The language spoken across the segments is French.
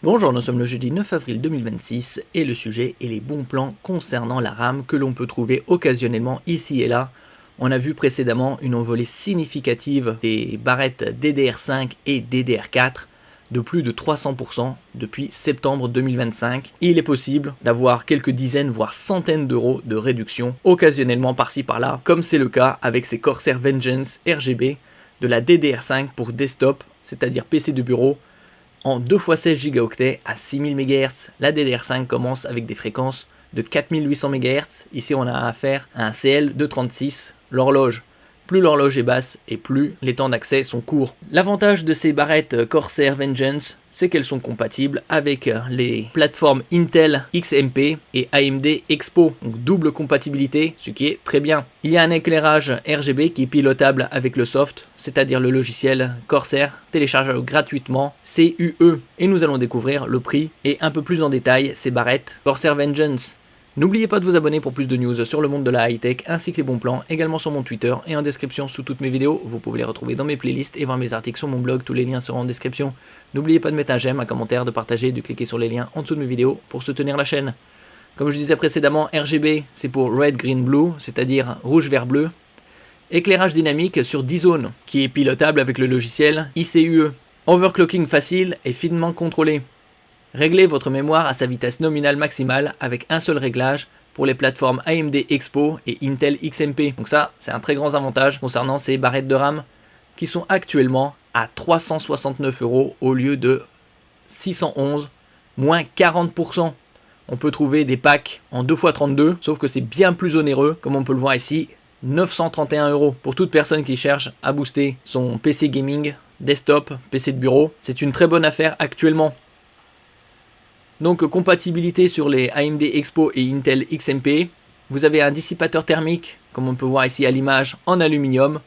Bonjour, nous sommes le jeudi 9 avril 2026 et le sujet est les bons plans concernant la RAM que l'on peut trouver occasionnellement ici et là. On a vu précédemment une envolée significative des barrettes DDR5 et DDR4 de plus de 300% depuis septembre 2025. Et il est possible d'avoir quelques dizaines voire centaines d'euros de réduction occasionnellement par-ci par-là, comme c'est le cas avec ces Corsair Vengeance RGB de la DDR5 pour desktop, c'est-à-dire PC de bureau, en 2 x 16 Go à 6000 MHz. La DDR5 commence avec des fréquences de 4800 MHz. Ici, on a affaire à un CL de 36. L'horloge, plus l'horloge est basse et plus les temps d'accès sont courts. L'avantage de ces barrettes Corsair Vengeance, c'est qu'elles sont compatibles avec les plateformes Intel XMP et AMD Expo. Donc double compatibilité, ce qui est très bien. Il y a un éclairage RGB qui est pilotable avec le soft, c'est-à-dire le logiciel Corsair, téléchargeable gratuitement, CUE. Et nous allons découvrir le prix et un peu plus en détail ces barrettes Corsair Vengeance. N'oubliez pas de vous abonner pour plus de news sur le monde de la high-tech ainsi que les bons plans, également sur mon Twitter et en description sous toutes mes vidéos. Vous pouvez les retrouver dans mes playlists et voir mes articles sur mon blog, tous les liens seront en description. N'oubliez pas de mettre un j'aime, un commentaire, de partager, de cliquer sur les liens en dessous de mes vidéos pour soutenir la chaîne. Comme je disais précédemment, RGB c'est pour Red, Green, Blue, c'est-à-dire rouge, vert, bleu. Éclairage dynamique sur 10 zones, qui est pilotable avec le logiciel ICUE. Overclocking facile et finement contrôlé. Réglez votre mémoire à sa vitesse nominale maximale avec un seul réglage pour les plateformes AMD Expo et Intel XMP. Donc ça, c'est un très grand avantage concernant ces barrettes de RAM qui sont actuellement à 369 € au lieu de 611, moins 40%. On peut trouver des packs en 2x32, sauf que c'est bien plus onéreux, comme on peut le voir ici, 931 € pour toute personne qui cherche à booster son PC gaming, desktop, PC de bureau. C'est une très bonne affaire actuellement. Donc compatibilité sur les AMD Expo et Intel XMP. Vous avez un dissipateur thermique, comme on peut voir ici à l'image, en aluminium,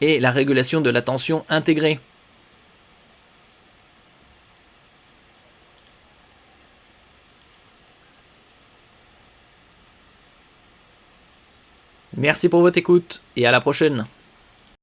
et la régulation de la tension intégrée. Merci pour votre écoute et à la prochaine.